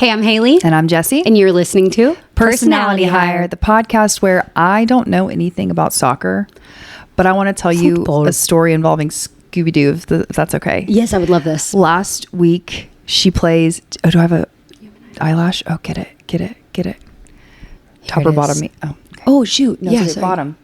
Hey, I'm Hailey. And I'm Jessi. And you're listening to Personality Hire, the podcast where I don't know anything about soccer, but I want to tell you a story involving Scooby-Doo, if that's okay. Yes, I would love this. Last week, she plays... Oh, do I have a eyelash? Oh, get it. Top or bottom? Oh, okay. Oh, shoot. No, it's bottom.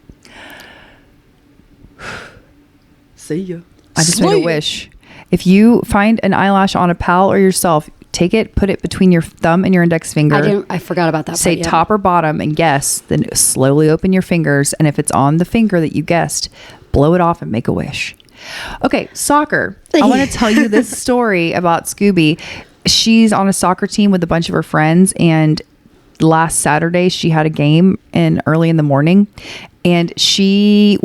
See ya. I just made a wish. If you find an eyelash on a pal or yourself, take it, put it between your thumb and your index finger. I forgot about that. Say top or bottom and guess. Then slowly open your fingers. And if it's on the finger that you guessed, blow it off and make a wish. Okay, soccer. I want to tell you this story about Scooby. She's on a soccer team with a bunch of her friends, and last Saturday she had a game early in the morning, and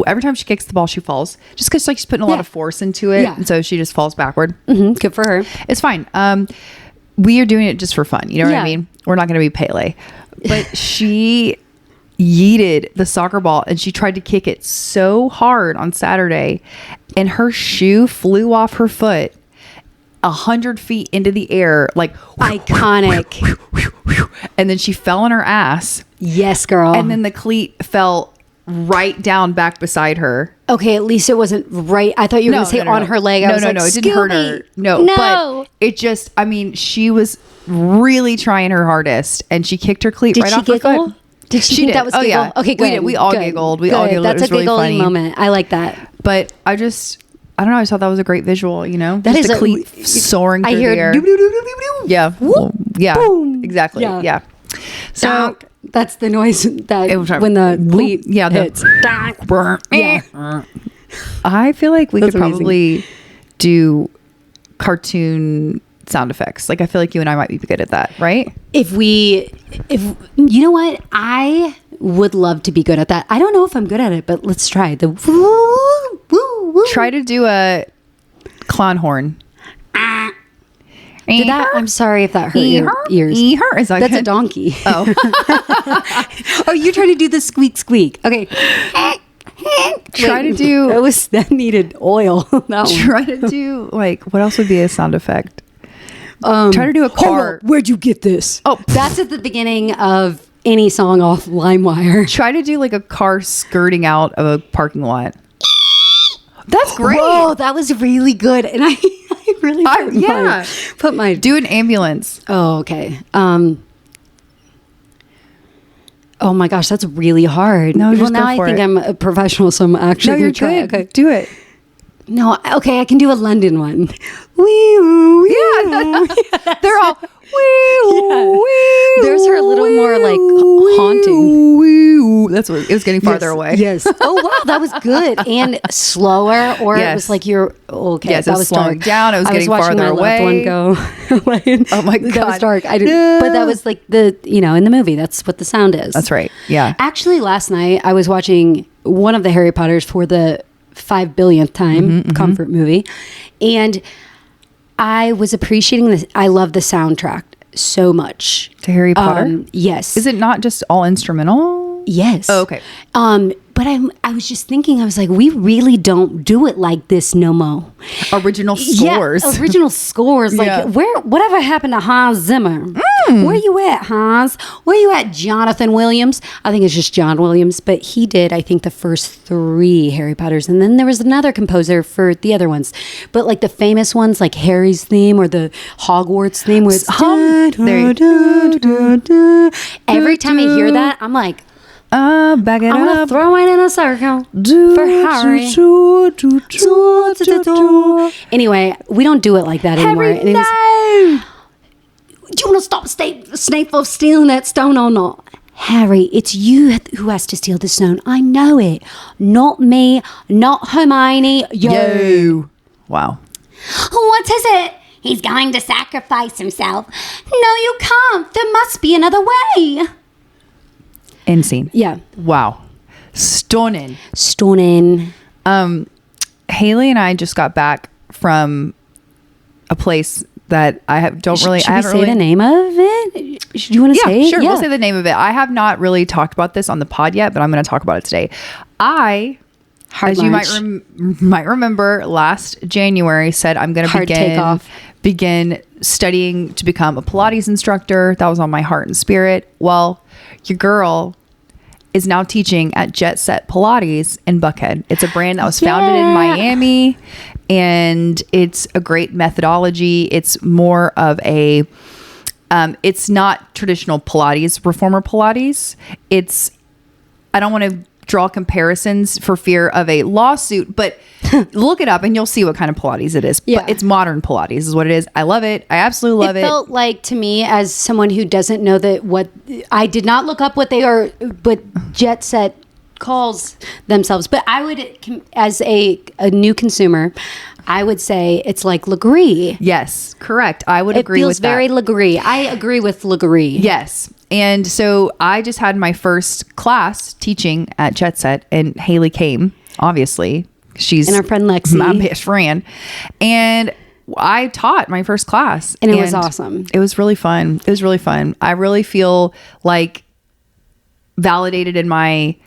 every time she kicks the ball she falls, just because she's putting a lot of force into it, and so she just falls backward. Good for her. It's fine. We are doing it just for fun, you know what I mean? We're not going to be Pele, but she yeeted the soccer ball and she tried to kick it so hard on Saturday, and her shoe flew off her foot 100 feet into the air, like iconic. And then she fell on her ass. Yes, girl. And then the cleat fell right down back beside her. Okay, at least it wasn't right. I thought you were going to say on her leg. No, it didn't hurt her. No, but it just, she was really trying her hardest, and she kicked her cleat right off her foot. Did she think that was giggle? Yeah. Okay, good. We all giggled. We all giggled. That's it was a giggling really moment. I like that. But I don't know. I just thought that was a great visual, you know? That just is a cleat soaring through the air. Yeah. Yeah. Boom. Exactly. Yeah. So that's the noise that when the cleat hits. Yeah. I feel like we could probably do cartoon sound effects. Like, I feel like you and I might be good at that, right? If you know what? I would love to be good at that. I don't know if I'm good at it, but let's try the woo, woo, woo. Try to do a clown horn. Did that? I'm sorry if that hurt your ears. Is that That's good? a donkey. Oh. Oh, you're trying to do the squeak squeak. Okay. Try to do. That needed oil. Try to do what else would be a sound effect? Try to do a car. Where'd you get this? Oh, that's at the beginning of any song off LimeWire. Try to do a car skirting out of a parking lot. That's great. Whoa, that was really good. And I really put my do an ambulance. Oh, okay. Oh my gosh, that's really hard. No, just now go for I think it. I'm a professional, so I'm actually you're try. good. Okay, do it. No, okay, I can do a London one. Wee-oo, yeah, they're all wee-oo, wee-oo, There's her a little more haunting. Wee-oo. That's what it was getting farther away. Yes. Oh wow, that was good and slower. Or it was like you're okay. Yes, that was slowing down. It was getting watching farther my away. Loved one go. Oh my god, that was dark. I didn't. But that was in the movie. That's what the sound is. That's right. Yeah. Actually, last night I was watching one of the Harry Potters for the 5 billionth time, comfort movie, and I was appreciating this. I love the soundtrack so much to Harry Potter. Yes. Is it not just all instrumental? Yes. Oh, okay. But I was just thinking, I was like, we really don't do it like this no more. Original scores. Yeah, original scores. Whatever happened to Hans Zimmer? Where you at, Hans? Where you at, Jonathan Williams? I think it's just John Williams, but he did, I think, the first 3 Harry Potters. And then there was another composer for the other ones. But the famous ones, like Harry's theme or the Hogwarts theme, where it's every time I hear that, I'm like, back it I'm gonna up. throw it in a circle for Harry. Anyway, we don't do it like that anymore. Harry, no! Do you want to stop Snape from stealing that stone or not? Harry, it's you who has to steal the stone. I know it. Not me, not Hermione. Yo. Wow. What is it? He's going to sacrifice himself. No, you can't. There must be another way. End scene. Yeah. Wow. Stunning. Hailey and I just got back from a place that I don't really... Should we say the name of it? Do you want to say it? Sure. We'll say the name of it. I have not really talked about this on the pod yet, but I'm going to talk about it today. I Hard as lunch. you might remember, last January said I'm going to begin studying to become a Pilates instructor. That was on my heart and spirit. Well, your girl is now teaching at Jet Set Pilates in Buckhead. It's a brand that was founded in Miami, and it's a great methodology. It's more of a, it's not traditional Pilates, reformer Pilates. I don't want to draw comparisons for fear of a lawsuit, but look it up and you'll see what kind of Pilates it is. Yeah. It's modern Pilates is what it is. I love it. I absolutely love it. It felt like, to me, as someone who doesn't know I did not look up what they are, but Jet Set calls themselves. But I would, as a new consumer, I would say it's like Legree. Yes, correct. I would agree with that. It feels very Legree. I agree with Legree. Yes. And so I just had my first class teaching at Jet Set, and Hailey came, obviously. She's and our friend Lexi, my best friend. And I taught my first class. And it was awesome. It was really fun. It was really fun. I really feel like validated in my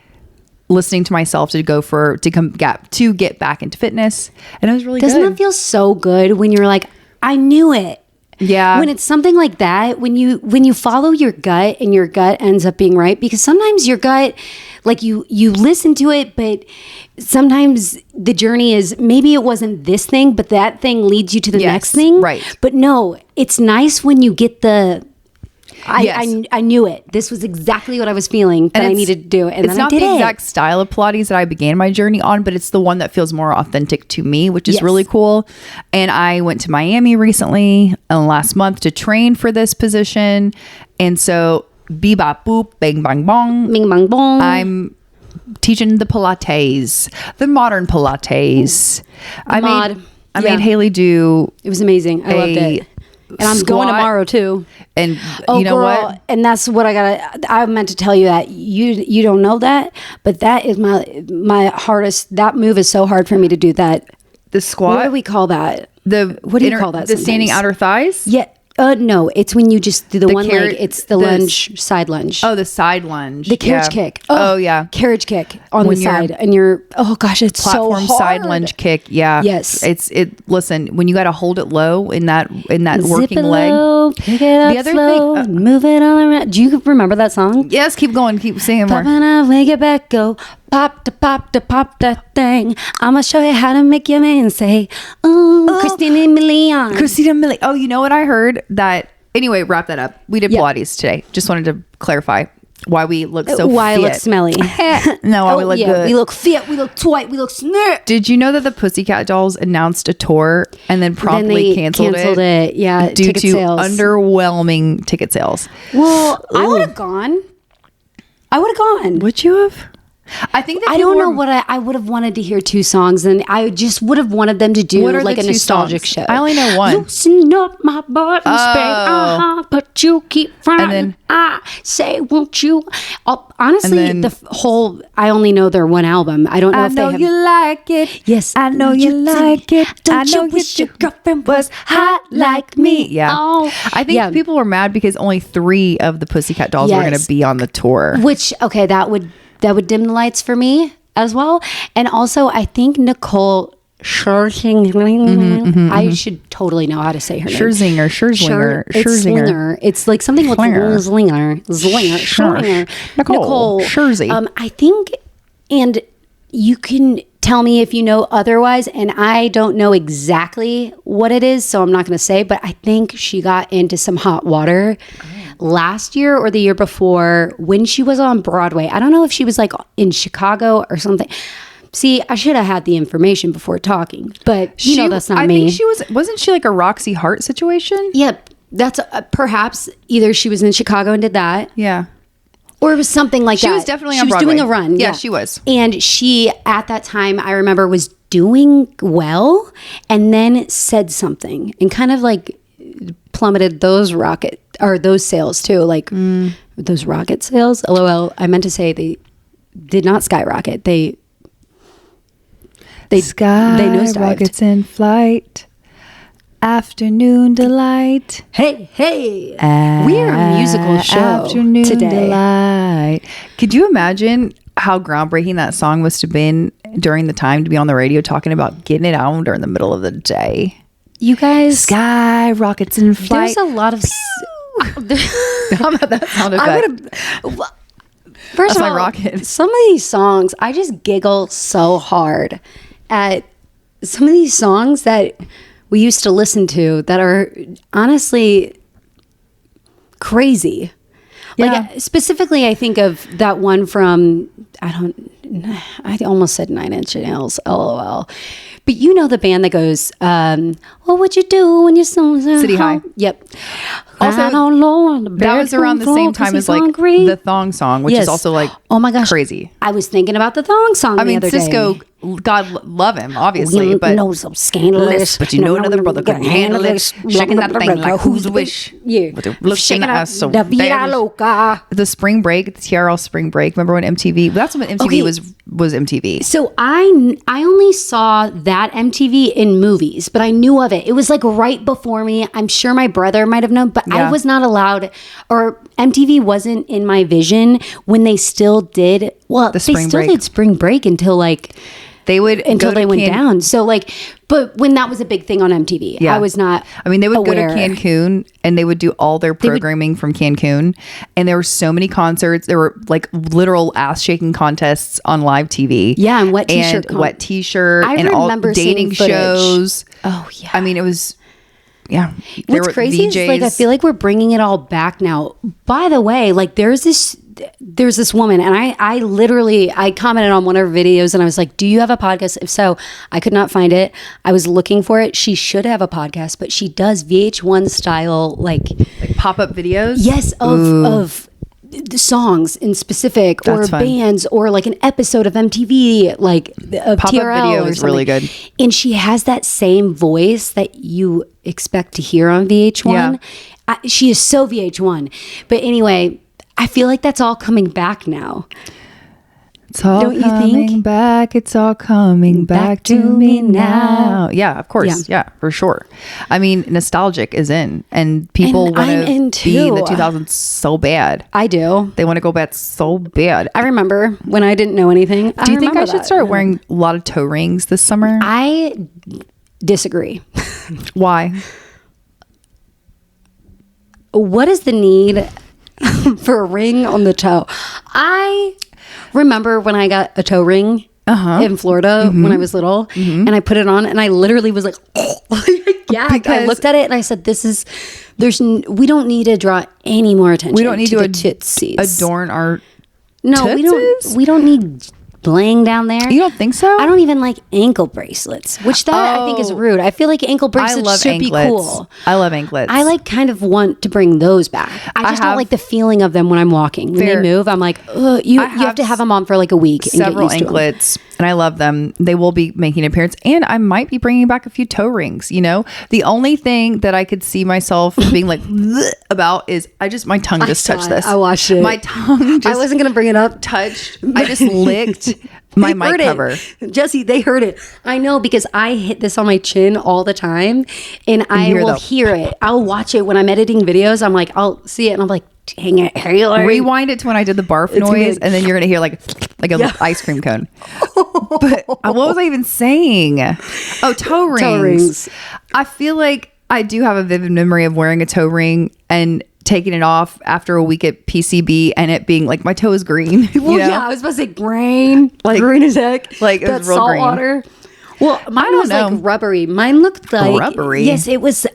listening to myself to get back into fitness. And it was really Doesn't good. it feel so good when you're like, I knew it? Yeah. When it's something like that, when you follow your gut and your gut ends up being right, because sometimes your gut, like you listen to it, but sometimes the journey is maybe it wasn't this thing, but that thing leads you to the next thing. Right. But no, it's nice when you get I knew it. This was exactly what I was feeling that I needed to do. And it's then not I did the exact style of Pilates that I began my journey on, but it's the one that feels more authentic to me, which is really cool. And I went to Miami recently last month to train for this position. And so bebop boop, bang bang bong. Bing bang bong. I'm teaching the Pilates, the modern Pilates. I made Hailey do. It was amazing. I loved it. And I'm going tomorrow too. And you know what? And that's what I meant to tell you that you don't know that, but that is my hardest. That move is so hard for me to do. That the squat. What do we call that? What do you call that? The standing outer thighs? Yeah. No, it's when you just do the one leg. It's the lunge, side lunge. Oh, the side lunge. The carriage kick. Oh, yeah. Carriage kick on the side. And you're, oh gosh, it's platform so hard. Side lunge kick. Yeah. Yes. Listen, when you got to hold it low in that working leg. Low, pick it up, the other slow, thing, move it all around. Do you remember that song? Yes, keep going. Keep singing more. Popping up, make it back, go. Pop that thing. I'ma show you how to make your man say, oh, Christina Milian. Oh, you know what I heard? That anyway, wrap that up. We did Pilates today. Just wanted to clarify why we look so why fit. I look smelly. No, why we look good. We look fit, we look tight, we look snert. Did you know that the Pussycat Dolls announced a tour and then promptly canceled it? Yeah, due to sales. Underwhelming ticket sales. Well, I would have gone. Would you have? I think that I don't know what I would have wanted to hear two songs, and I just would have wanted them to do like a nostalgic show. I only know one. Loosen up my buttons, babe. But you keep fronting. And then I say, won't you? Honestly, I only know their one album. I don't know if they have. I know you like it. Yes, I know you like it. Don't you wish your girlfriend was hot like me? Yeah. Oh, I think people were mad because only 3 of the Pussycat Dolls were going to be on the tour. Which, okay, that would dim the lights for me as well. And also, I think Nicole Scherzinger, I should totally know how to say her name. Scherzinger. It's like something with Slinger. Nicole Scherzi. I think, and you can tell me if you know otherwise, and I don't know exactly what it is, so I'm not going to say, but I think she got into some hot water last year or the year before when she was on Broadway. I don't know if she was like in Chicago or something. See, I should have had the information before talking, but that's not me. I think wasn't she like a Roxy Hart situation? Yep. That's perhaps either she was in Chicago and did that. Yeah. Or it was something like that. She was definitely on Broadway. She was doing a run. Yeah, she was. And she, at that time, I remember, was doing well and then said something and kind of like plummeted those sales too. Like those rocket sales. LOL. I meant to say they did not skyrocket. They nosedived. Rockets in flight. Afternoon delight. Hey. We're a musical show afternoon today. Delight. Could you imagine how groundbreaking that song must have been during the time to be on the radio talking about getting it on during the middle of the day. You guys, sky rockets in flight. There's a lot of. How about that sound effect? First That's of my all, rocket. some of these songs, I just giggle so hard at some of these songs that we used to listen to that are honestly crazy. Yeah. Like specifically, I think of that one from I almost said 9 Inch Nails, LOL. But you know the band that goes, what would you do when you're City High? Yep. Also, that was around the same time as like the thong song, which is also like, oh my gosh, crazy. I was thinking about the thong song. I mean, the other Cisco, day. God love him, obviously, but no, so scandalous. But you know another brother can handle it, shaking that thing like who's wish. Yeah, looking at us so the vida loca. The spring break, the TRL spring break. Remember when MTV? That's when MTV was MTV. So I only saw that MTV in movies, but I knew of it. It was like right before me. I'm sure my brother might have known, but I was not allowed, or MTV wasn't in my vision when they still did. Well, they still did spring break until like they would until they went down. So like, but when that was a big thing on MTV, I was not. I mean, they would go to Cancun and they would do all their programming from Cancun, and there were so many concerts. There were like literal ass shaking contests on live TV. Yeah, and wet t-shirt, and all dating shows. Oh yeah, I mean, it was. Yeah. What's crazy is like I feel like we're bringing it all back now. By the way, like there's this woman, and I literally commented on one of her videos and I was like, do you have a podcast? If so, I could not find it. I was looking for it. She should have a podcast, but she does VH1 style like pop-up videos. Yes, of the songs in specific or bands or like an episode of MTV, like a pop-up video is really good. And she has that same voice that you expect to hear on VH1. Yeah. She is so VH1. But anyway, I feel like that's all coming back now. It's all Don't coming you think? back. It's all coming back to me now. Yeah, of course. Yeah, for sure. I mean, nostalgic is in, and people want to be in the 2000s so bad. I do. They want to go back so bad. I remember when I didn't know anything. Do you think I should start wearing a lot of toe rings this summer? I disagree. Why? What is the need for a ring on the toe? I remember when I got a toe ring in Florida when I was little, and I put it on, and I literally was like, I gagged. I looked at it and I said, we don't need to draw any more attention. We don't need to tootsies. Adorn our tootsies? We don't need bling down there. You don't think so? I don't even like ankle bracelets, which I think is rude. I feel like ankle bracelets should be cool. I love anklets. I like kind of want to bring those back. I just don't like the feeling of them when I'm walking. When they move, I'm like, you have to have them on for like a week. Several anklets, and I love them. They will be making an appearance, and I might be bringing back a few toe rings. You know, the only thing that I could see myself being like about is my tongue just touched this. I watched it. My tongue just. I wasn't gonna bring it up. Touched. I just licked my mic cover. Jessi, they heard it. I know, because I hit this on my chin all the time, and I will hear it. I'll watch it when I'm editing videos. I'm like, I'll see it, and I'm like, dang it, Hailey. Rewind it to when I did the barf noise, and then you're gonna hear like an ice cream cone. But what was I even saying? Oh, toe rings. Toe rings. I feel like I do have a vivid memory of wearing a toe ring and taking it off after a week at PCB and it being like my toe is green. Yeah, I was supposed to say green as heck. Like it was real salt green. Water. Well, mine was like rubbery. Mine looked like rubbery. Yes, it was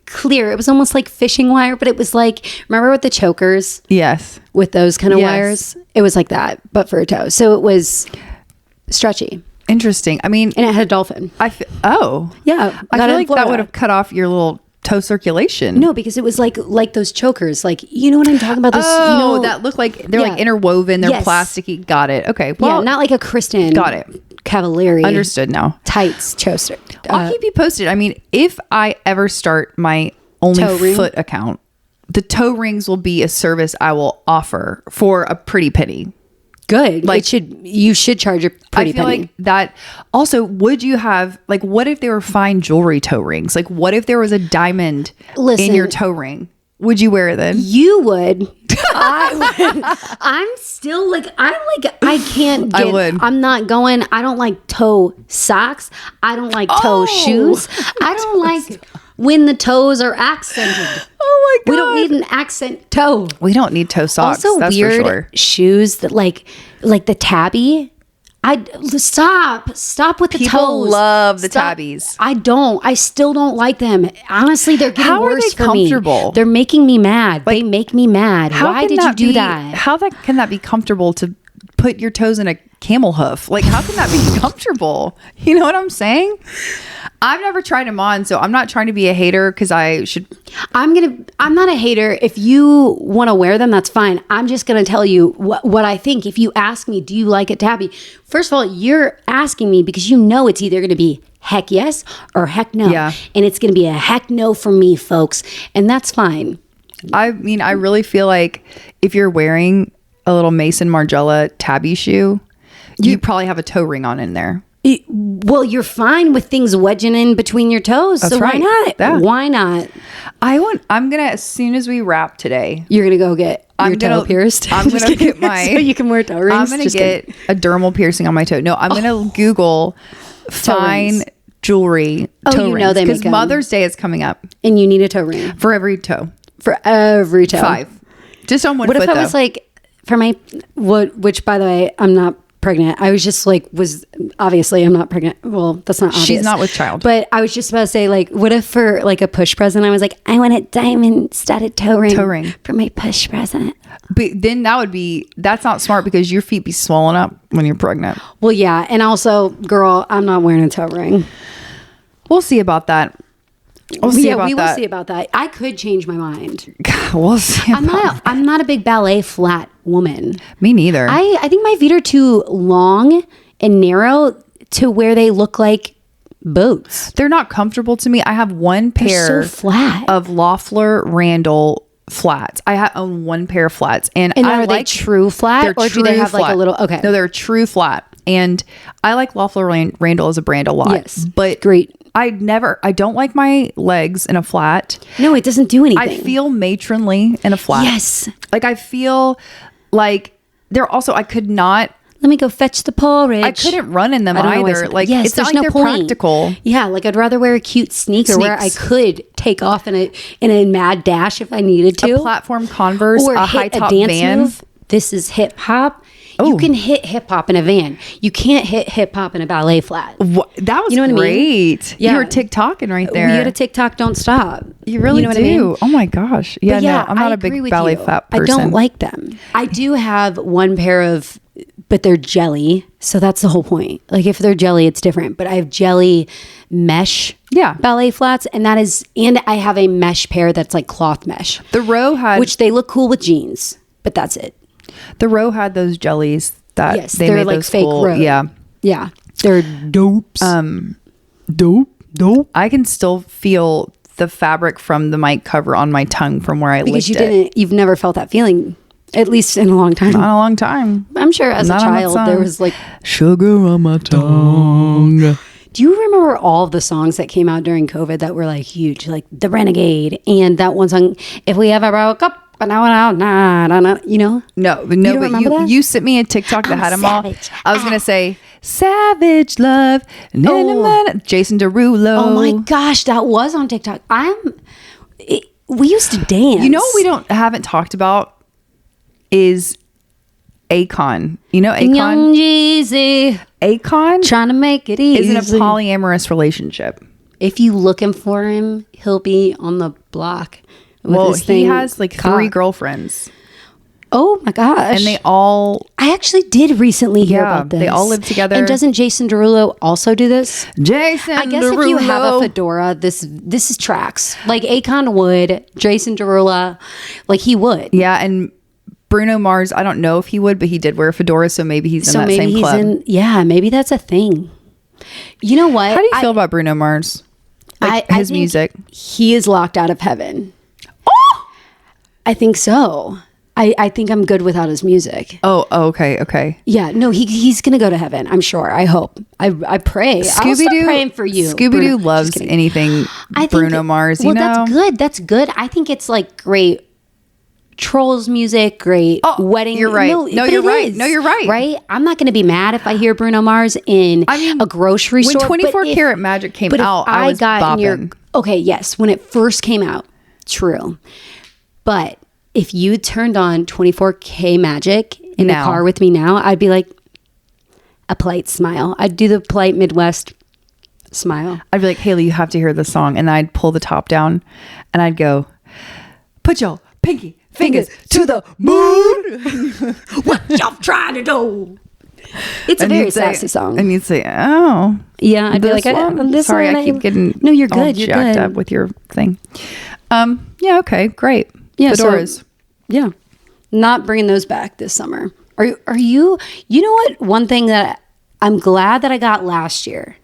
clear. It was almost like fishing wire, but it was like, remember with the chokers? Yes, with those kind of wires. It was like that, but for a toe. So it was stretchy. Interesting. I mean, and it had a dolphin. Yeah, I feel like that would have cut off your little toe circulation. No, because it was like those chokers, like, you know what I'm talking about? Those, that look like they're like interwoven, they're plasticky. Got it. Okay, well, not like a Kristen. Got it. Cavallari. Understood now. Tights, choker. I'll keep you posted. I mean, if I ever start my only foot account, the toe rings will be a service I will offer for a pretty penny. Good. Like, you should charge a pretty penny. I feel like that. Also, would you have, what if they were fine jewelry toe rings? Like, what if there was a diamond in your toe ring? would you wear it then? You would. I would. I'm still like, I can't get, I would. I'm not going, I don't like toe socks. I don't like toe shoes. I don't like when the toes are accented. Oh my God. We don't need an accent toe. We don't need toe socks. Also, that's weird for sure. shoes that like the tabby. Stop with the People toes. love the tabbies. I still don't like them. Honestly, they're getting How are worse they for me. comfortable? They're making me mad. They make me mad. Why can did you that do be- that? How can that be comfortable to put your toes in a camel hoof? Like, how can that be comfortable? You know what I'm saying? I've never tried them on, so I'm not trying to be a hater because I should. I'm not a hater. If you want to wear them, that's fine. I'm just going to tell you what I think. If you ask me, do you like it tabby? First of all, you're asking me because you know it's either going to be heck yes or heck no. Yeah. And it's going to be a heck no for me, folks. And that's fine. I mean, I really feel like if you're wearing a little Mason Margiela tabby shoe, you probably have a toe ring on in there. Well, you're fine with things wedging in between your toes. That's so right. Why not? Yeah. Why not? I'm gonna, as soon as we wrap today, You're going to go get your toe pierced. I'm Just gonna kidding. get my. So you can wear toe rings. I'm gonna Just get kidding. a dermal piercing on my toe. No, I'm gonna Google fine rings. jewelry Oh, toe you rings know they because make 'em. Mother's Day is coming up And you need a toe ring for every toe. for every toe. 5, just on one What foot. if I was like, for my, which by the way, I'm not pregnant. I was just like, obviously I'm not pregnant. Well, that's not obvious. She's not with child. But I was just about to say, like, what if for like a push present, I was like, I want a diamond studded toe ring for my push present. But then that's not smart because your feet be swollen up when you're pregnant. Well, yeah. And also, girl, I'm not wearing a toe ring. We'll see about that. We'll see about we will that. see about that. I could change my mind. We'll see. I'm not a big ballet flat woman. Me neither. I think my feet are too long and narrow to where they look like boats. They're not comfortable to me. I have one pair They're so flat. of Loeffler Randall flats. I own one pair of flats, and I are they like true flat, they're or do they true have like a flat. little? Okay, No, they're true flat, and I like Loeffler Randall as a brand a lot. Yes, but great. I don't like my legs in a flat. No, it doesn't do anything. I feel matronly in a flat. Yes. Like I feel like they're also, I could not, Let me go fetch the porridge. I couldn't run in them I don't know why I either. said that. Like Yes, it's not there's like no they're point. practical. Yeah, like I'd rather wear a cute sneaker where I Sneaks. could take off in a mad dash if I needed to. A platform Converse, or a hit high top dance van. move. This is hip hop. Oh. You can hit hip hop in a van. You can't hit hip hop in a ballet flat. That was You know what I mean? great. Yeah. You were TikToking right there. We got a TikTok, don't stop. You really know do. what I mean? Oh my gosh. Yeah, But no, I'm not I a big agree with ballet you. flat person. I don't like them. I do have one pair of, but they're jelly. So that's the whole point. Like if they're jelly, it's different. But I have jelly mesh ballet flats. And I have a mesh pair that's like cloth mesh. The Row had, Which they look cool with jeans, but that's it. the Row had those jellies that Yes, they they're made like those fake cool. Row. Yeah. Yeah. They're dopes. Dope. I can still feel the fabric from the mic cover on my tongue from where I because licked it. you've never felt that feeling, at least in a long time. Not a long time. I'm sure as Not a on my child, tongue. there was like, Sugar on my tongue. do you remember all of the songs that came out during COVID that were like huge, like The Renegade and that one song, If We Ever Broke Up, you know? No, don't remember that? you sent me a TikTok that had them all. savage. I was gonna say Savage Love. Jason Derulo. Oh my gosh, that was on TikTok. We used to dance. You know what haven't talked about is Akon. You know Akon? Young Jeezy, Akon trying to make it easy. is in a polyamorous relationship. If you looking for him, he'll be on the block. Well, he has like 3 girlfriends. Oh my gosh. And they all... I actually did recently hear about this. they all live together. And doesn't Jason Derulo also do this? Jason I guess if you have a fedora, this is tracks. Like Akon would, Jason Derulo, like he would. Yeah, and Bruno Mars, I don't know if he would, but he did wear a fedora, so maybe he's in that same club. Yeah, maybe that's a thing. You know what? How do you feel about Bruno Mars? Like his music? He is locked out of heaven. I think so. I think I'm good without his music. Oh, okay. Yeah, no, he's gonna go to heaven. I'm sure. I hope. I pray. Scooby-Doo, praying for you. Scooby-Doo loves anything Bruno Mars. You know, that's good. That's good. I think it's like great. Trolls music, great wedding. You're right. No, you're right. No, you're right. Right? I'm not going to be mad if I hear Bruno Mars in a grocery store. When 24 Karat Magic came out, I was bopping. Okay, yes. When it first came out, true. But if you turned on 24K Magic in the car with me now, I'd be like, a polite smile. I'd do the polite Midwest smile. I'd be like, Hailey, you have to hear this song. And I'd pull the top down and I'd go, put your pinky fingers to the moon. What y'all trying to do? It's a very sassy song. And you'd say, oh. Yeah, I'd be like, sorry, I keep getting no, you're good. You're jacked good. up with your thing. Yeah, okay, great. Yeah, Fedoras. Yeah. Not bringing those back this summer. Are you know what? One thing that I'm glad that I got last year,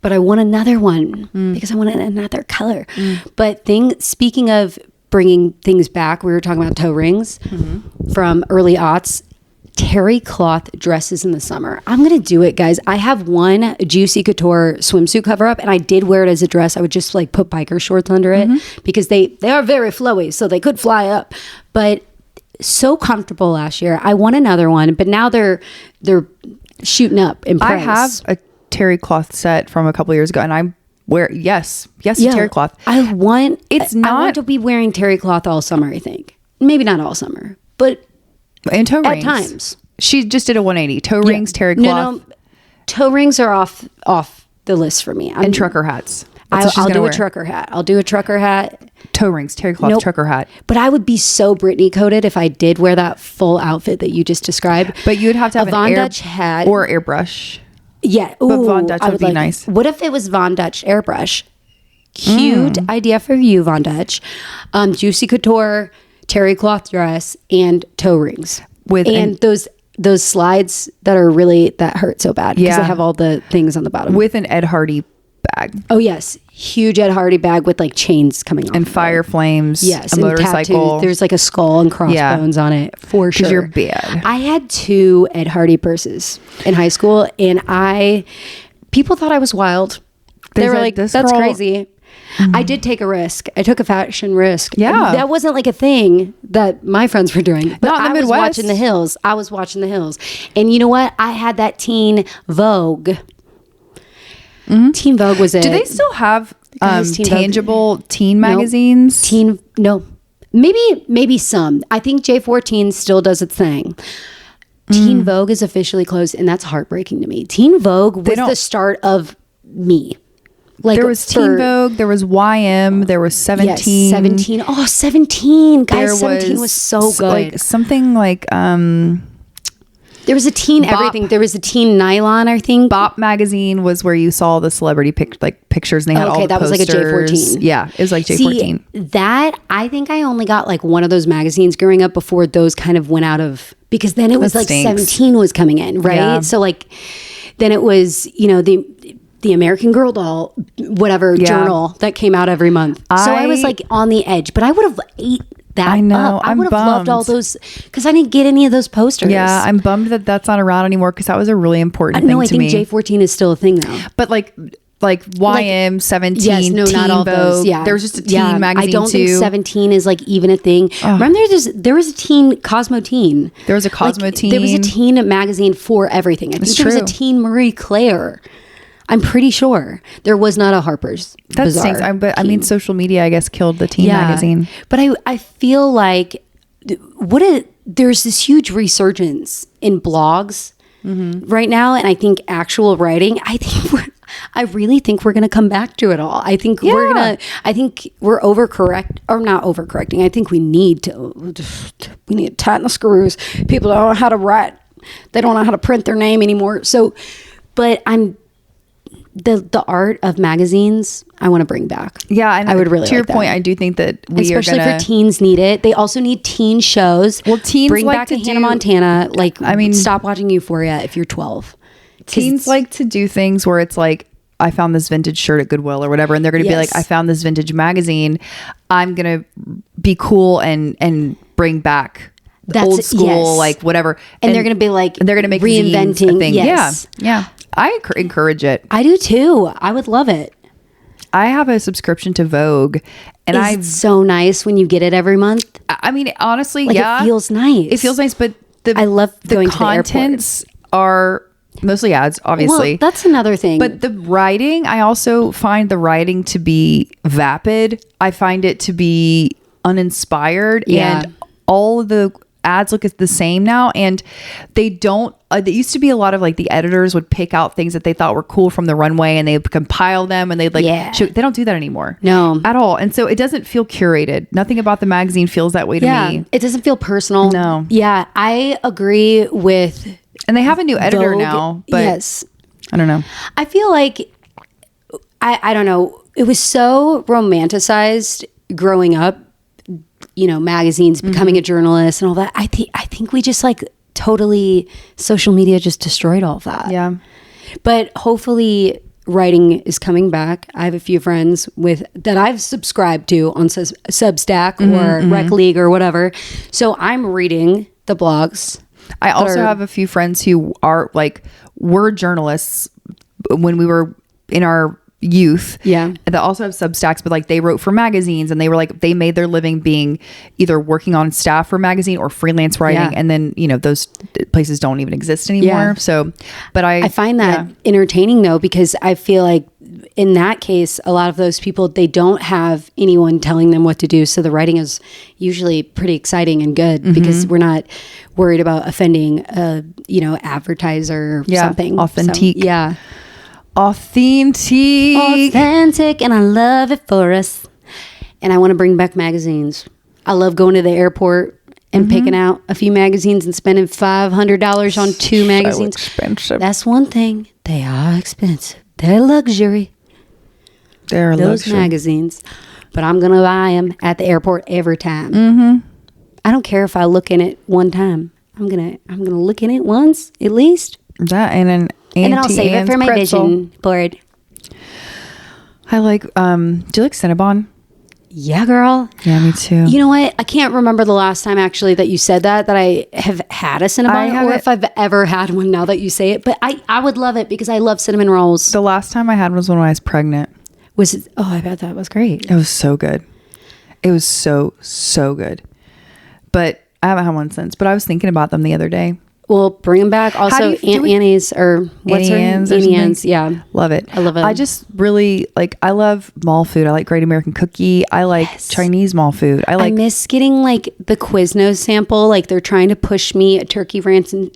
but I want another one because I want another color. But speaking of bringing things back, we were talking about toe rings from early aughts. Terry cloth dresses in the summer. I'm gonna do it, guys. I have one Juicy Couture swimsuit cover up, and I did wear it as a dress. I would just like put biker shorts under it because they are very flowy, so they could fly up. But so comfortable last year. I want another one, but now they're shooting up in price. I have a terry cloth set from a couple years ago, and I wear terry cloth. I want to be wearing terry cloth all summer. I think maybe not all summer, but and toe rings at times. She just did a 180. Toe rings, terry cloth. No, toe rings are off the list for me. And trucker hats. I'll do a trucker hat. I'll do a trucker hat. Toe rings, terry cloth, trucker hat. But I would be so Britney coded if I did wear that full outfit that you just described. But you'd have to have a Von Dutch hat or airbrush. Yeah, but Von Dutch would be nice. What if it was Von Dutch airbrush? Cute idea for you, Von Dutch. Juicy Couture, terry cloth dress, and toe rings and those slides that hurt so bad because they have all the things on the bottom with an Ed Hardy bag. Oh yes, huge Ed Hardy bag with like chains coming off and fire flames. Yes, a motorcycle. Tattoos. There's like a skull and crossbones on it for sure. You're bad. I had 2 Ed Hardy purses in high school, and people thought I was wild. They were like, "That's crazy." I did take a risk. I took a fashion risk. Yeah. That wasn't like a thing that my friends were doing. But Not in the Midwest. I was watching the hills. And you know what? I had that Teen Vogue. Teen Vogue was it. Do they still have tangible teen Nope. magazines? No. Maybe some. I think J14 still does its thing. Teen Vogue is officially closed, and that's heartbreaking to me. Teen Vogue was the start of me. Like there was Teen Vogue, there was YM, there was 17. Yes, 17. Oh, 17. Guys, 17 was so good. Like something like there was a teen everything. There was a teen nylon, I think. Bop magazine was where you saw the celebrity pictures, and they had all the posters. Was like a J14. Yeah, it was like J14. See, that I think I only got like one of those magazines growing up before those kind of went out of, because then it was like 17 was coming in, right? Yeah. So like then it was, the American Girl doll, whatever journal that came out every month. So I was like on the edge, but I would have ate that I know. up. I would have loved all those because I didn't get any of those posters. Yeah, I'm bummed that that's not around anymore because that was a really important thing to me. No, I think J14 is still a thing though. But like YM, 17, yes, no, Teen not all Vogue. Those. Yeah, there was just a teen magazine too. I don't think 17 is like even a thing. Remember, there was a teen Cosmo Teen. There was a Cosmo Teen. There was a teen magazine for everything. I think there was a teen Marie Claire. I'm pretty sure there was not a Harper's Bazaar. That stinks. But I mean, social media, I guess, killed the teen magazine. But I feel like there's this huge resurgence in blogs right now, and I think actual writing. I really think we're gonna come back to it all. I think we're overcorrect or not overcorrecting. I think we need to tighten the screws. People don't know how to write. They don't know how to print their name anymore. So, but the art of magazines I want to bring back. Yeah, and I would really to your like point, that. I do think that especially for teens need it. They also need teen shows. Well, teens bring like back to a Hannah Montana. Like, I mean, stop watching Euphoria if you're 12. Teens like to do things where it's like, I found this vintage shirt at Goodwill or whatever, and they're going to be like, I found this vintage magazine. I'm going to be cool and bring back old school, like whatever. And they're going to be like, and they're going to make reinventing a thing. Yes. Yeah. I encourage it. I do too. I would love it. I have a subscription to Vogue, and it's so nice when you get it every month. I mean, honestly, like, it feels nice. It feels nice, but I love going the contents are mostly ads, obviously. Well, that's another thing. But the writing, I also find the writing to be vapid. I find it to be uninspired, and all of the ads look the same now, and they don't there used to be a lot of like the editors would pick out things that they thought were cool from the runway, and they would compile them, and they'd like they don't do that anymore. No, at all. And so it doesn't feel curated. Nothing about the magazine feels that way to me. It doesn't feel personal. No. Yeah, I agree with. And they have a new editor Vogue, now, but yes, I don't know. I feel like I don't know. It was so romanticized growing up, magazines, becoming a journalist and all that. I think we just like totally, social media just destroyed all of that. Yeah. But hopefully writing is coming back. I have a few friends that I've subscribed to on Substack or Rec League or whatever. So I'm reading the blogs. I also have a few friends who are were journalists when we were in our youth, that also have Substacks, but they wrote for magazines, and they were they made their living being either working on staff for magazine or freelance writing, and then those places don't even exist anymore. So but I find that entertaining though, because I feel like in that case a lot of those people, they don't have anyone telling them what to do, so the writing is usually pretty exciting and good because we're not worried about offending a advertiser or something. Authentic. So, authentic, and I love it for us. And I want to bring back magazines. I love going to the airport and picking out a few magazines and spending $500 on 2 magazines. So expensive. That's one thing. They are expensive. They're luxury. Those magazines. But I'm gonna buy them at the airport every time. I don't care if I look in it one time. I'm gonna look in it once at least. That and then I'll save it for my vision board. I like, do you like Cinnabon? Yeah, girl. Yeah, me too. You know what? I can't remember the last time actually that you said that I have had a Cinnabon, or if I've ever had one now that you say it. But I would love it because I love cinnamon rolls. The last time I had one was when I was pregnant. Was it? Oh, I bet that was great. It was so good. It was so good. But I haven't had one since. But I was thinking about them the other day. Well, bring them back. Also, Aunt Annie's or what's her name? Annie Ann's. Yeah. Love it. I love it. I just really I love mall food. I like Great American Cookie. I like Chinese mall food. I miss getting the Quiznos sample. They're trying to push me a turkey ranch and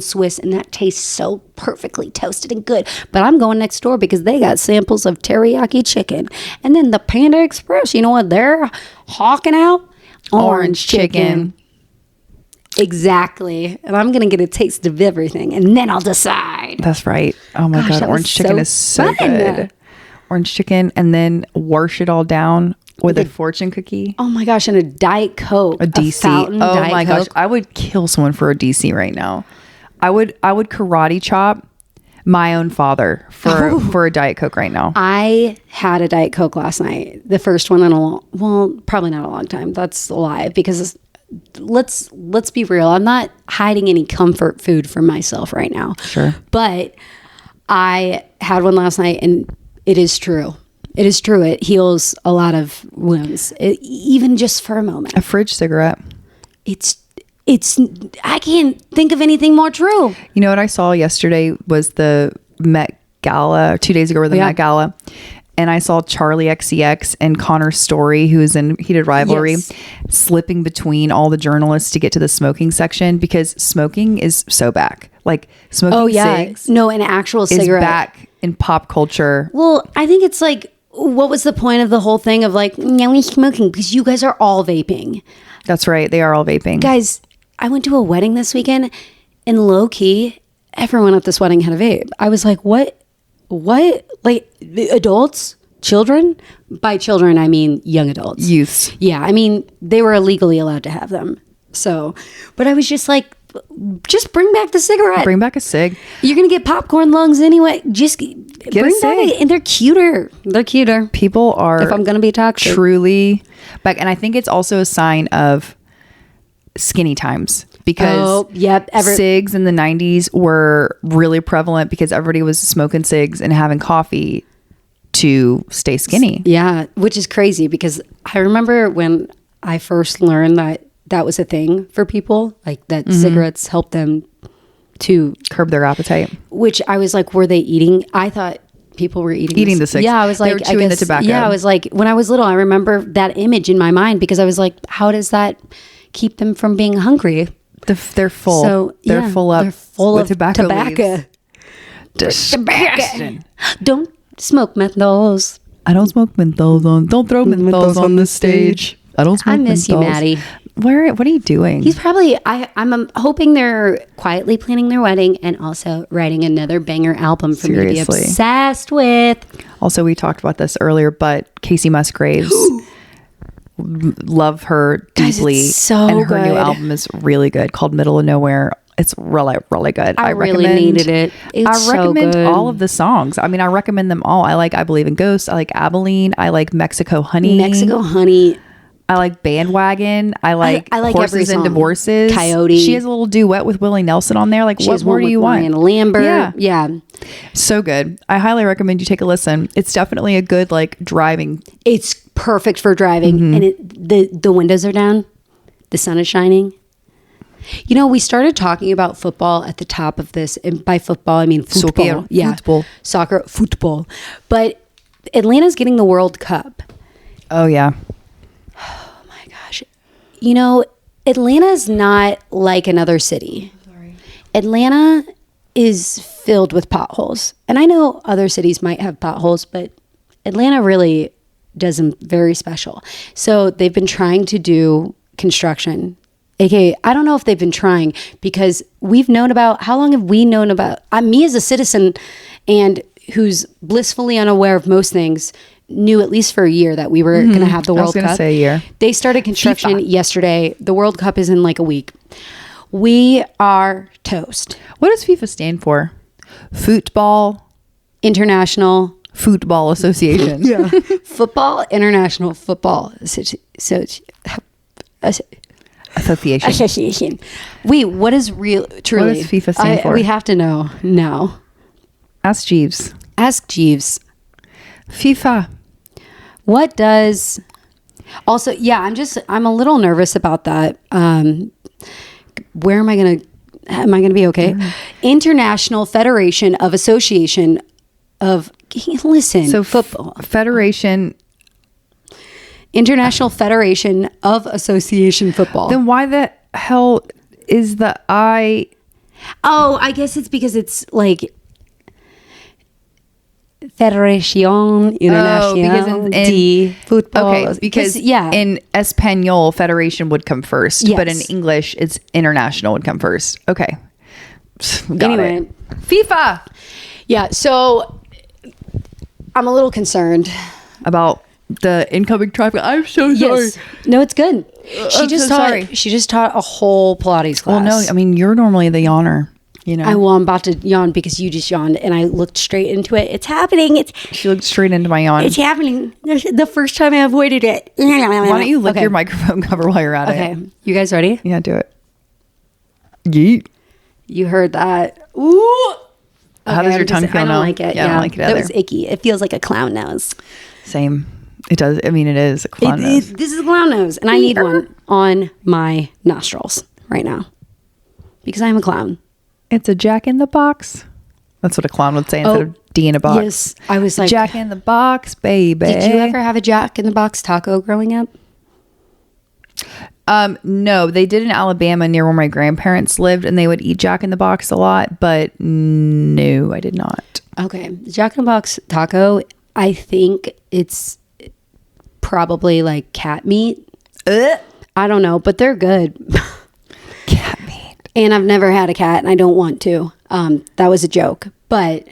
Swiss, and that tastes so perfectly toasted and good. But I'm going next door because they got samples of teriyaki chicken. And then the Panda Express, you know what they're hawking out? Orange chicken. Exactly. And I'm going to get a taste of everything, and then I'll decide. That's right. Oh my God. Orange chicken is so good. Orange chicken, and then wash it all down with a fortune cookie. Oh my gosh. And a Diet Coke. A DC. Oh my gosh. I would kill someone for a DC right now. I would karate chop my own father for a Diet Coke right now. I had a Diet Coke last night. The first one in probably not a long time. That's a lie, because let's be real. I'm not hiding any comfort food from myself right now. Sure. But I had one last night, and it is true. It is true. It heals a lot of wounds, even just for a moment. A fridge cigarette. It's I can't think of anything more true. You know what I saw yesterday was the Met Gala, 2 days ago, or the Met Gala. And I saw Charlie XCX and Connor Story, who is in Heated Rivalry, slipping between all the journalists to get to the smoking section, because smoking is so back. Smoking cigs an actual cigarette is back in pop culture. Well, I think it's what was the point of the whole thing of now we're smoking? Because you guys are all vaping. That's right. They are all vaping. Guys, I went to a wedding this weekend, and low key, everyone at this wedding had a vape. I was like, what? Adults? Children? By children, I mean young adults. Youths. Yeah, I mean, they were illegally allowed to have them. So, but I was just just bring back the cigarette. Bring back a cig. You're going to get popcorn lungs anyway. Just bring a cig. back, and they're cuter. They're cuter. People are, if I'm going to be toxic, truly back. And I think it's also a sign of skinny times because cigs in the 90s were really prevalent because everybody was smoking cigs and having coffee to stay skinny. Yeah, which is crazy because I remember when I first learned that was a thing for people, like that cigarettes help them to curb their appetite. Which I was like, were they eating? I thought people were eating the cigs. Yeah, I was like, they were chewing the tobacco. Yeah, I was like, when I was little, I remember that image in my mind because I was like, how does that keep them from being hungry? They're full. So they're full of tobacco. Leaves. Disgusting. Don't smoke menthols. I don't smoke menthols. Don't throw menthols on the stage. I don't smoke menthols. I miss you, Maddie. What are you doing? He's probably, I'm hoping they're quietly planning their wedding and also writing another banger album for me to be obsessed with. Also, we talked about this earlier, but Casey Musgraves, love her deeply. Guys, it's so and her good. new album is really good called Middle of Nowhere. It's really, really good. I really needed it. It's I recommend so good. all of the songs. I mean, I recommend them all. I like I Believe in Ghosts. I like Abilene. I like Mexico Honey. I like Bandwagon. I like Horses and Divorces. Coyote. She has a little duet with Willie Nelson on there. Like, what more do you want? And Lambert. Yeah. So good. I highly recommend you take a listen. It's definitely a good like driving. It's perfect for driving. And the windows are down. The sun is shining. You know, we started talking about football at the top of this. And by football, I mean football. Soccer. Yeah. Football. Soccer, football. But Atlanta's getting the World Cup. Oh, yeah. Oh, my gosh. You know, Atlanta's not like another city. Sorry. Atlanta is filled with potholes. And I know other cities might have potholes, but Atlanta really does them very special. So they've been trying to do construction. AKA, I don't know if they've been trying because we've known about, how long have we known about, me as a citizen and who's blissfully unaware of most things, knew at least for a year that we were going to have the World Cup. I was going to say a year. They started construction yesterday. The World Cup is in like a week. We are toast. What does FIFA stand for? Football International Football Association. Yeah. Football International Football Association. Wait, what is truly? What does FIFA stand for? We have to know now. Ask Jeeves. FIFA. What does... Also, yeah, I'm a little nervous about that. Where am I going to be okay? International Federation of Association of... Listen, so football. Federation... International Federation of Association Football. Then why the hell is the I... Oh, I guess it's because it's Federación Internacional de Football. Okay, because in Espanol, Federation would come first, but in English, it's International would come first. Okay. Anyway. FIFA! Yeah, so I'm a little concerned. About the incoming traffic. I'm so sorry. Yes. No, it's good. She just taught a whole Pilates class. Well, no, I mean, you're normally the yawner, you know. I'm about to yawn because you just yawned and I looked straight into it. It's happening. She looked straight into my yawn. It's happening. The first time I avoided it. Why don't you lick your microphone cover while you're at it? Okay. You guys ready? Yeah, do it. Yeet. You heard that. Ooh. How does your tongue feel now? I don't like it. Yeah, I don't like it either. That was icky. It feels like a clown nose. Same. It does. I mean, it is a clown nose. This is a clown nose. And I need one on my nostrils right now. Because I'm a clown. It's a Jack in the Box. That's what a clown would say instead of D in a box. Yes. I was like... Jack in the Box, baby. Did you ever have a Jack in the Box taco growing up? No, they did in Alabama near where my grandparents lived, and they would eat Jack in the Box a lot, but no, I did not. Okay. The Jack in the Box taco, I think it's probably like cat meat. I don't know, but they're good. Cat meat. And I've never had a cat and I don't want to. That was a joke, but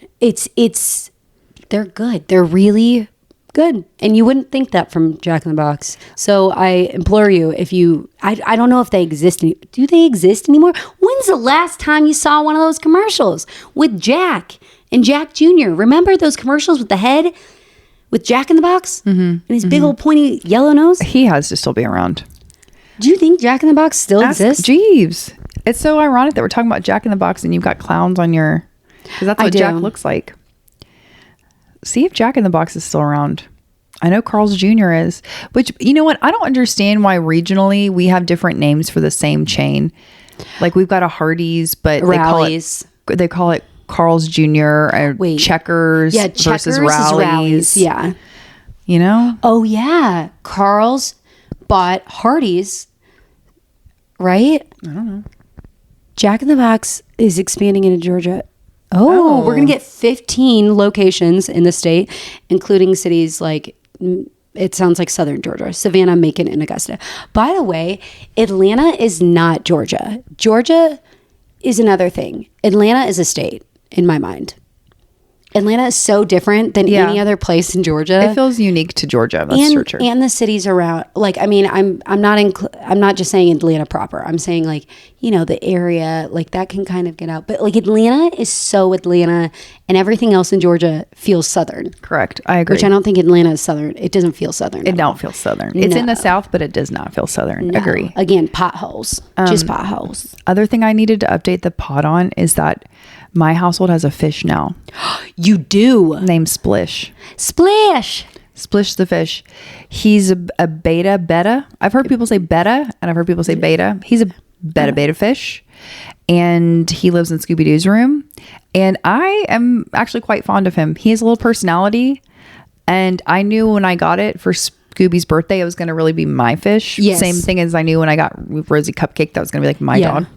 they're good. They're really good. And you wouldn't think that from Jack in the Box. So I implore you, I don't know if they exist. Do they exist anymore? When's the last time you saw one of those commercials with Jack and Jack Jr.? Remember those commercials with the head? With Jack in the Box and his big old pointy yellow nose. He has to still be around. Do you think Jack in the Box still exists? Jeeves. It's so ironic that we're talking about Jack in the Box and you've got clowns on your... Because that's what Jack looks like. See if Jack in the Box is still around. I know Carl's Jr. is. Which, you know what? I don't understand why regionally we have different names for the same chain. Like we've got a Hardee's, but they call it Carl's Jr. or Checkers versus Rally's. Yeah. You know? Oh, yeah. Carl's bought Hardee's, right? I don't know. Jack in the Box is expanding into Georgia. Oh, we're going to get 15 locations in the state, including cities like, it sounds like Southern Georgia, Savannah, Macon, and Augusta. By the way, Atlanta is not Georgia. Georgia is another thing. Atlanta is a state in my mind. Atlanta is so different than any other place in Georgia. It feels unique to Georgia. That's for sure. And the cities around. Like, I mean, I'm not just saying Atlanta proper. I'm saying like, you know, the area, like that can kind of get out. But like Atlanta is so Atlanta, and everything else in Georgia feels Southern. Correct. I agree. Which I don't think Atlanta is Southern. It doesn't feel Southern. It don't feel Southern. It's in the South, but it does not feel Southern. No. Agree. Again, potholes. Just potholes. Other thing I needed to update the pod on is that my household has a fish now. You do? Named Splish. Splish. Splish the fish. He's a beta. I've heard people say beta and I've heard people say beta. He's a beta fish. And he lives in Scooby-Doo's room. And I am actually quite fond of him. He has a little personality. And I knew when I got it for Scooby's birthday, it was going to really be my fish. Yes. Same thing as I knew when I got Rosie Cupcake, that was going to be like my dog.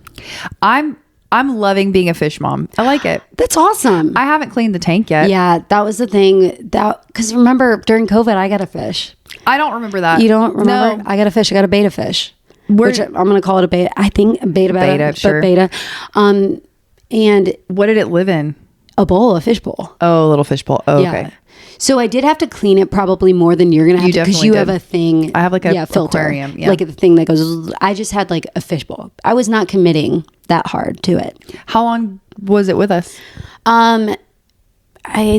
I'm loving being a fish mom. I like it. That's awesome. I haven't cleaned the tank yet. Yeah, that was the thing. Because remember, during COVID, I got a fish. I don't remember that. You don't remember? No. I got a fish. I got a beta fish. Which I'm going to call it a beta. I think beta, sure. Beta. And what did it live in? A fish bowl. Oh, a little fish bowl. Oh, yeah. Okay. So I did have to clean it probably more than you're going to have to, because you have a thing. I have like a filter, aquarium. Yeah. Like a thing that goes, I just had like a fish bowl. I was not committing that hard to it. How long was it with us? I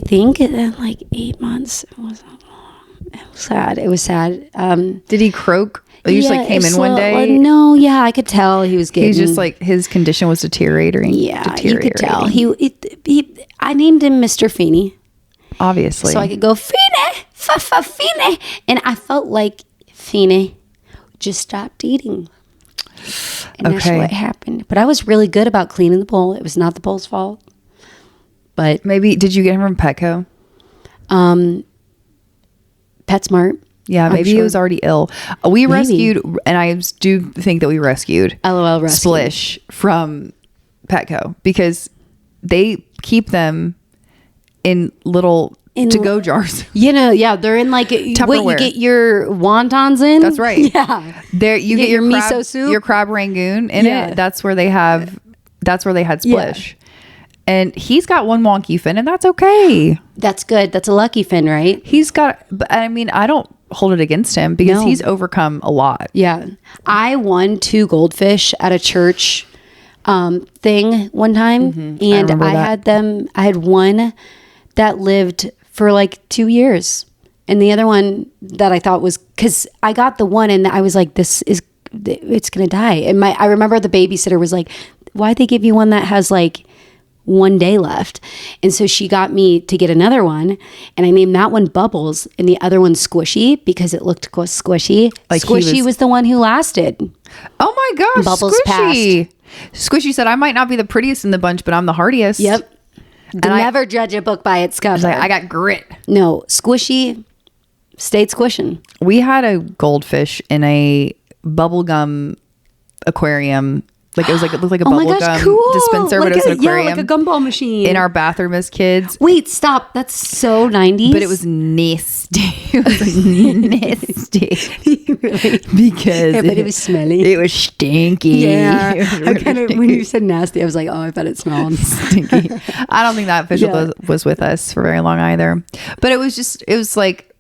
think like 8 months. It was sad. It was sad. Did he croak? He just like came in one day? No, yeah, I could tell he was getting... He's just like, his condition was deteriorating. Yeah, you could tell. I named him Mr. Feeney. Obviously. So I could go, Feeney, Feeney. And I felt like Feeney just stopped eating. And that's what happened. But I was really good about cleaning the bowl. It was not the bowl's fault. But... Maybe, did you get him from Petco? PetSmart. Yeah, maybe he was already ill. We rescued, and I do think that we rescued Splish from Petco, because they keep them in little to-go jars. You know, yeah, they're in like Tupperware. What you get your wontons in. That's right. Yeah, there you get your miso crab, soup, your crab rangoon in it. That's where they have. That's where they had Splish. Yeah. And he's got one wonky fin, and that's okay. That's good. That's a lucky fin, right? He's got, but I mean, I don't hold it against him because he's overcome a lot. Yeah. I won 2 goldfish at a church thing one time. Mm-hmm. And I had one that lived for like 2 years. And the other one that I thought was, because I got the one and I was like, it's going to die. And I remember the babysitter was like, why'd they give you one that has like 1 day left? And so she got me to get another one, and I named that one Bubbles and the other one Squishy because it looked squishy. Like Squishy was the one who lasted. Oh my gosh, Bubbles Squishy. Squishy said, I might not be the prettiest in the bunch, but I'm the hardiest. Yep. Never judge a book by its cover. I got grit. No, Squishy stayed squishing. We had a goldfish in a bubblegum aquarium. Like it looked like a bubblegum dispenser, but it was an aquarium. Yeah, like a gumball machine. In our bathroom as kids. Wait, stop. That's so 90s. But it was nasty. It was nasty. Really? Because but it was smelly. It was stinky. Yeah. Really when you said nasty, I was like, oh, I bet it smelled stinky. I don't think that fish was with us for very long either. But it was like,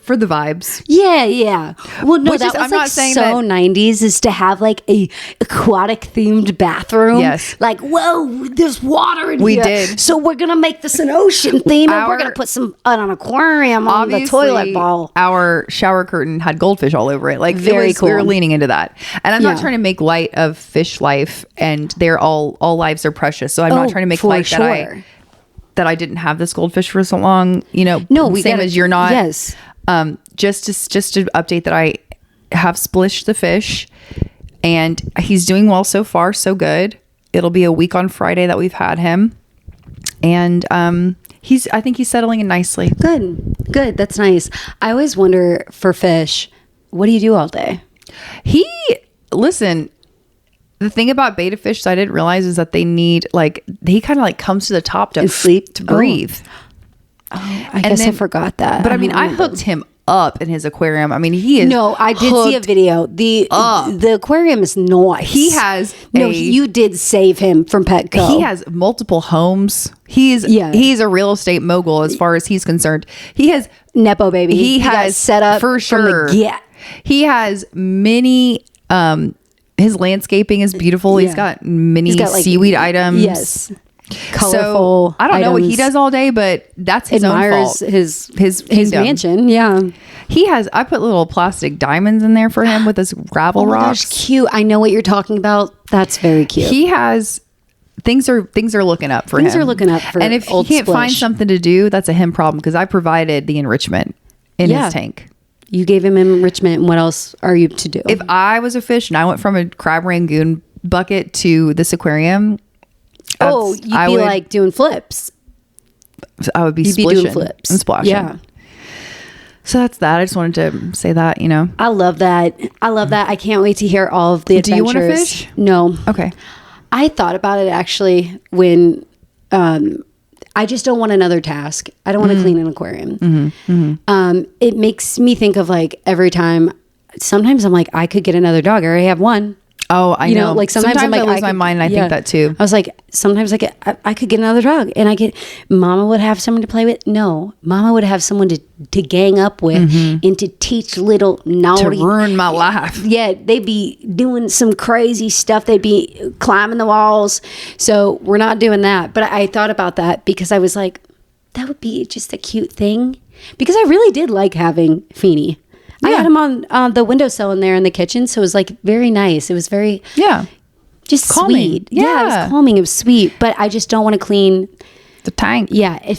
for the vibes. Yeah. Well, no, that was I'm not like saying so that- 90s is to have like a aquatic themed bathroom. Yes. Like, whoa, there's water in We here. did. So we're going to make this an ocean theme and we're Our- going to put an aquarium on the toilet bowl. Our shower curtain had goldfish all over it. Like Very cool. We were leaning into that. And I'm not Yeah. trying to make light of fish life, and they're all lives are precious. So I'm not trying to make for light sure. that I didn't have this goldfish for so long. You know, No, we same gotta- as you're not. yes. Just to update that I have splished the fish, and he's doing well so far, so good. It'll be a week on Friday that we've had him, and I think he's settling in nicely. Good. That's nice. I always wonder for fish, what do you do all day? Listen, the thing about betta fish that I didn't realize is that they need, like, he kind of like comes to the top to And sleep? to breathe. I guess I forgot that. But I mean, I remember. hooked him up in his aquarium. I mean, he is No, I did see a video. The aquarium is nice. He has you did save him from Petco. He has multiple homes. He's a real estate mogul as far as he's concerned. He has Nepo baby. He got has set up for sure. From the get. He has many. His landscaping is beautiful. He's got many He's got, like, seaweed items. Yes. Colorful. So I don't know what he items. does all day, but that's his own Admires fault. his kingdom. mansion. Yeah. He has. I put little plastic diamonds in there for him with his gravel Oh my rocks. gosh, cute. I know what you're talking about. That's very cute. He has. Things are looking up for him. Things are looking up for And if he old can't find Splish. something to do, that's a him problem, because I provided the enrichment in his tank. You gave him enrichment, and what else are you to do? If I was a fish and I went from a crab rangoon bucket to this aquarium, you'd be like doing flips. I would be You'd be splishing doing flips and splashing. Yeah. So that's that. I just wanted to say that, you know. I love that. I can't wait to hear all of the adventures. Do you want to fish? No. Okay. I thought about it actually when I just don't want another task. I don't want to clean an aquarium. It makes me think of like every time. Sometimes I'm like, I could get another dog. I already have one. Oh, I know. Like sometimes I'm like, I lose my mind. And I think that too. I was like, sometimes I could get another dog, and Mama would have someone to play with. No, Mama would have someone to gang up with and to teach little naughty. To ruin my life. Yeah, they'd be doing some crazy stuff. They'd be climbing the walls. So we're not doing that. But I thought about that because I was like, that would be just a cute thing. Because I really did like having Feeny. I had him on the windowsill in there in the kitchen. So it was like very nice. It was very just calming. sweet. Yeah, it was calming. It was sweet. But I just don't want to clean the tank. Yeah.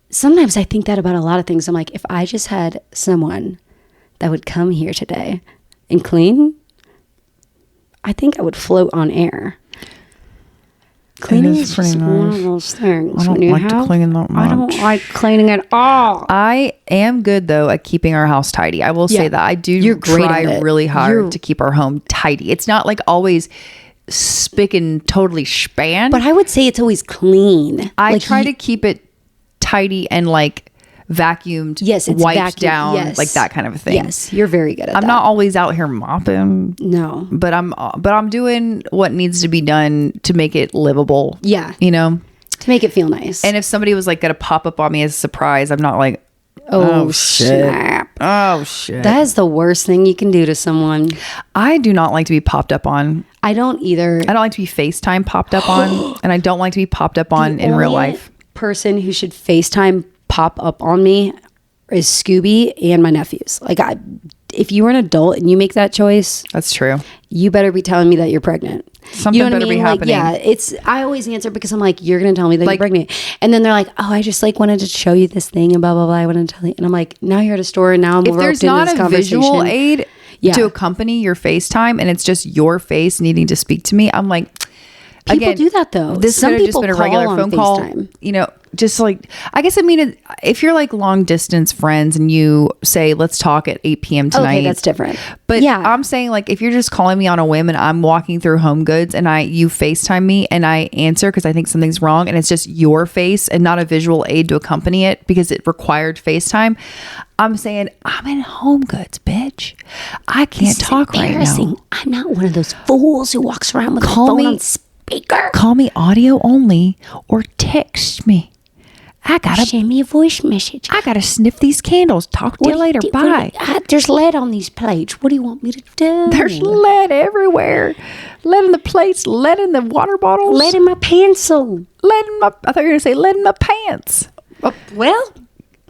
Sometimes I think that about a lot of things. I'm like, if I just had someone that would come here today and clean, I think I would float on air. Cleaning is just one of those things. I don't like to clean that much. I don't like cleaning at all. I am good though at keeping our house tidy. I will say that I do. You're great try at it. really hard to keep our home tidy. It's not like always spick and totally span, But I would say it's always clean. I Like, try to keep it tidy and like vacuumed, Yes, it's wiped vacuumed. down, Yes. like that kind of a thing. Yes, you're very good at that. I'm not always out here mopping. No. But I'm doing what needs to be done to make it livable. Yeah. You know? To make it feel nice. And if somebody was like going to pop up on me as a surprise, I'm not like, oh snap. oh shit. That is the worst thing you can do to someone. I do not like to be popped up on. I don't either. I don't like to be FaceTime popped up on. And I don't like to be popped up on in real life. Person who should FaceTime pop up on me is Scooby and my nephews. Like, if you were an adult and you make that choice, That's true. you better be telling me that you're pregnant. Something you know what better I mean? be Like, happening. I always answer because I'm like, you're going to tell me that Like- you're pregnant. And then they're like, oh, I just like wanted to show you this thing and blah, blah, blah. I wanted to tell you. And I'm like, now you're at a store and now I'm If roped there's into not this a conversation. visual aid Yeah. to accompany your FaceTime and it's just your face needing to speak to me, I'm like, People again, do that though. This Some could have just people been a call regular on phone call. FaceTime. You know, just like, I guess, I mean, if you're like long distance friends and you say, let's talk at 8 p.m. tonight. Okay, that's different. But yeah, I'm saying, like, if you're just calling me on a whim and I'm walking through Home Goods and you FaceTime me and I answer because I think something's wrong and it's just your face and not a visual aid to accompany it because it required FaceTime, I'm saying, I'm in Home Goods, bitch. I can't talk right now. I'm not one of those fools who walks around with a phone on speaker. Call me audio only or text me I gotta send me a voice message. I gotta sniff these candles. Talk to you later. Bye. There's lead on these plates. What do you want me to do? There's lead everywhere. Lead in the plates. Lead in the water bottles. Lead in my pencil. Lead in my. I thought you were gonna say lead in my pants. Well,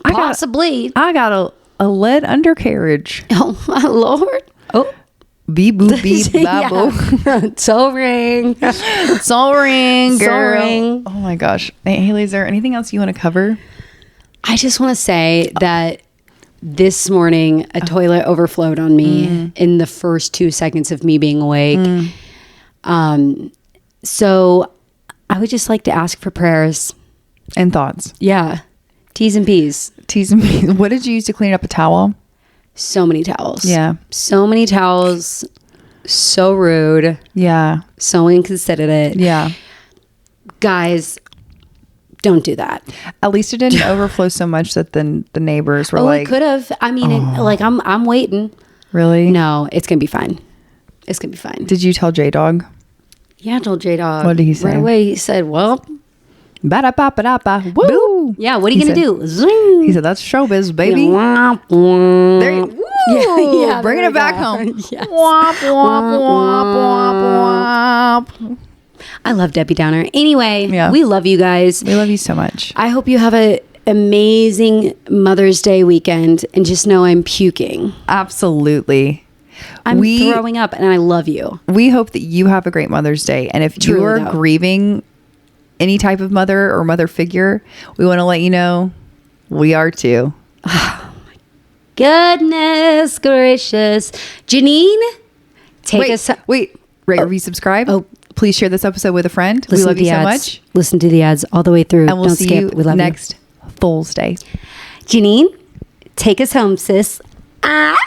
possibly. I got a lead undercarriage. Oh my Lord. Oh. Beep boop beep babble. Soul ring. Soul ring, girl. Soul ring. Oh my gosh. Hey, Hailey, is there anything else you want to cover? I just want to say that this morning a toilet overflowed on me in the first 2 seconds of me being awake. So I would just like to ask for prayers and thoughts. Yeah. T's and P's. T's and P's. What did you use to clean up a towel? So many towels. Yeah. So many towels. So rude. Yeah. So inconsiderate. Yeah. Guys, don't do that. At least it didn't overflow so much that the neighbors were like, it could have. I mean, I'm waiting. Really? No, it's going to be fine. It's going to be fine. Did you tell J-Dog? Yeah, I told J-Dog. What did he say? Right away, he said, well... Ba-da-ba-ba-da-ba. Woo! Yeah, what are you going to do? Zing! He said, that's showbiz, baby. Yeah, There you, yeah, bringing it back home. Yes. Womp, womp, womp, womp, womp. I love Debbie Downer. Anyway, we love you guys. We love you so much. I hope you have an amazing Mother's Day weekend, and just know I'm puking. Absolutely. I'm throwing up, and I love you. We hope that you have a great Mother's Day. And if you are grieving any type of mother or mother figure, we want to let you know we are too. Oh my goodness gracious. Janine, take us. Wait, rate, review, subscribe. Oh, please share this episode with a friend. We love you so much. Listen to the ads all the way through. And we'll see you next Fool's Day. Janine, take us home, sis. Ah.